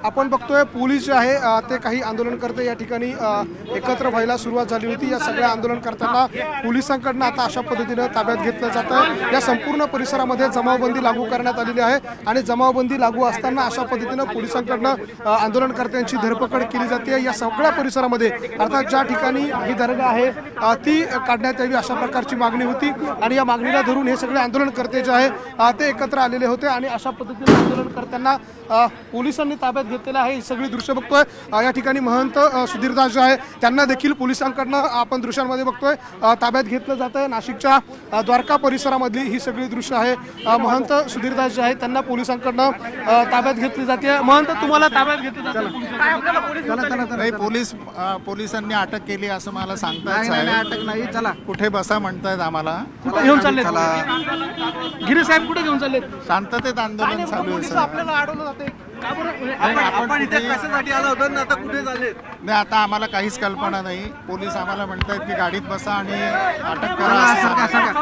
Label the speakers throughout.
Speaker 1: आपण बघतोय पोलीस जे आहे ते काही आंदोलनकर्ते या ठिकाणी एकत्र व्हायला सुरुवात झाली होती। या सगळ्या आंदोलनकर्त्यांना पोलिसांकडून आता अशा पद्धतीने ताब्यात घेतलं जातं। या संपूर्ण परिसरामध्ये जमावबंदी लागू करण्यात आलेली आहे आणि जमावबंदी लागू असताना अशा पद्धतीने पोलिसांकडून आंदोलनकर्त्यांची धरपकड केली जाते। या सगळ्या परिसरामध्ये अर्थात ज्या ठिकाणी ही दर्गा आहे ती काढण्यात यावी अशा प्रकारची मागणी होती आणि या मागणीला धरून हे सगळे आंदोलनकर्ते जे आहे ते एकत्र आलेले होते आणि अशा पद्धतीने आंदोलनकर्त्यांना पोलिसांनी ताब्यात घेतलेलं आहे। ही सगळी दृश्य बघतोय। या ठिकाणी महंत सुधीरदास जे आहे त्यांना देखील पोलिसांकडून आपण दृश्यांमध्ये बघतोय ताब्यात घेतलं जातं। नाशिकच्या द्वारका परिसरामधली ही सगळी दृश्य आहे। महंत सुधीरदास जे आहे त्यांना पोलिसांकडून ताब्यात घेतली जाते। महंत तुम्हाला ताब्यात घेतलं जातं?
Speaker 2: नाही, पोलिसांनी अटक केली असं मला सांगतायत साहेब।
Speaker 3: अटक नाही, चला
Speaker 2: कुठे बसा म्हणतायत आम्हाला।
Speaker 1: कुठे घेऊन चालले गिरे साहेब? कुठे घेऊन चालले?
Speaker 2: शांततेत आंदोलन चालू आहे
Speaker 1: आपल्याला अडवलं जाते का बरं?
Speaker 3: आपण इथे कशासाठी आलो होतो ना, आता कुठे झाले?
Speaker 2: नाही, आता आम्हाला काहीच कल्पना नाही। पोलीस आम्हाला म्हणतायत की गाडीत बसा आणि अटक करा असं सांगतायत।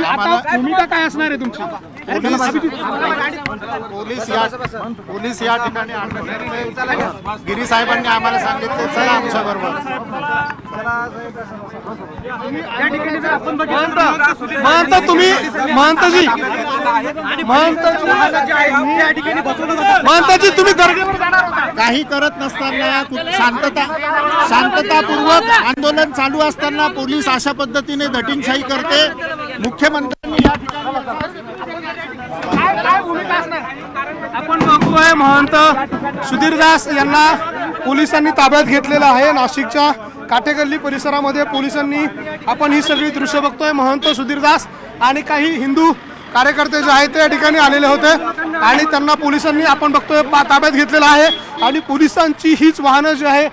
Speaker 1: आता भूमिका काय असणार आहे तुमची?
Speaker 2: पोलीस या ठिकाणी आंदोलन गिरी साहेबांनी आम्हाला सांगितले चला आमच्या बरोबर।
Speaker 1: महंत तुम्ही महंतजी तुम्ही दर्ग्यावर जाणार होता?
Speaker 2: काही करत नसताना शांततापूर्वक आंदोलन चालू असताना पोलीस अशा पद्धतीने दटिंगशाही करते। मुख्यमंत्र्यांनी या
Speaker 1: काय भूमिका असणार? आपण बघतोय महंत सुधीरदास यांना पोलिसांनी ताब्यात घेतलेलं आहे। नाशिकच्या काटेगल्ली परिसरामध्ये पोलिसांनी आपण ही सगळी दृश्य बघतोय। महंत सुधीरदास आणि काही हिंदू कार्यकर्ते जे आहेत ते या ठिकाणी आलेले होते आणि त्यांना पोलिसांनी आपण बघतोय ताब्यात घेतलेलं आहे आणि पोलिसांची हीच वाहनं जी आहे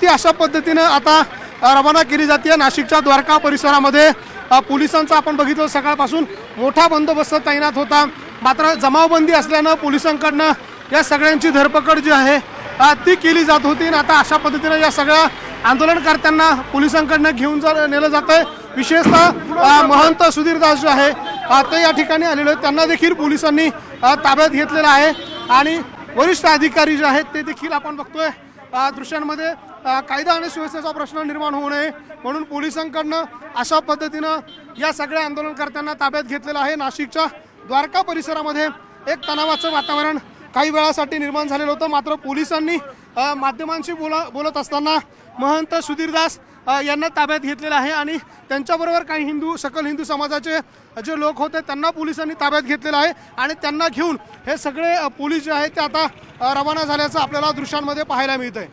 Speaker 1: ती अशा पद्धतीनं आता रवाना केली जाते। नाशिकच्या द्वारका परिसरामध्ये पोलिसांचा आपण बघितलं सकाळपासून मोठा बंदोबस्त तैनात होता। मात्र जमावबंदी असल्यानं पोलिसांकडनं या सगळ्यांची धरपकड जी आहे ती केली जात होती आणि आता अशा पद्धतीने या सगळ्या आंदोलनकर्त्यांना पोलिसांकडनं घेऊन नेलं जात आहे। विशेषतः महंत सुधीरदास जे आहे ते या ठिकाणी आलेले आहेत, त्यांना देखील पोलिसांनी ताब्यात घेतलेलं आहे आणि वरिष्ठ अधिकारी जे आहेत ते देखील आपण बघतोय दृश्यांमध्ये कायदा आणि सुव्यवस्थेचा प्रश्न निर्माण होऊ नये म्हणून पोलिसांकडनं अशा पद्धतीनं या सगळ्या आंदोलनकर्त्यांना ताब्यात घेतलेलं आहे। नाशिकच्या द्वारका परिसरामध्ये एक तणावाचं वातावरण काही वेळासाठी निर्माण झालेलं होतं। मात्र पोलिसांनी माध्यमांशी बोलत असताना महंत सुधीरदास यांना ताब्यात घेतलेलं आहे आणि त्यांच्याबरोबर काही सकल हिंदू समाजाचे जे लोक होते त्यांना पोलिसांनी ताब्यात घेतलेलं आहे आणि त्यांना घेऊन हे सगळे पोलीस जे आहेत ते आता रवाना झाल्याचं आपल्याला दृश्यांमध्ये पाहायला मिळतंय।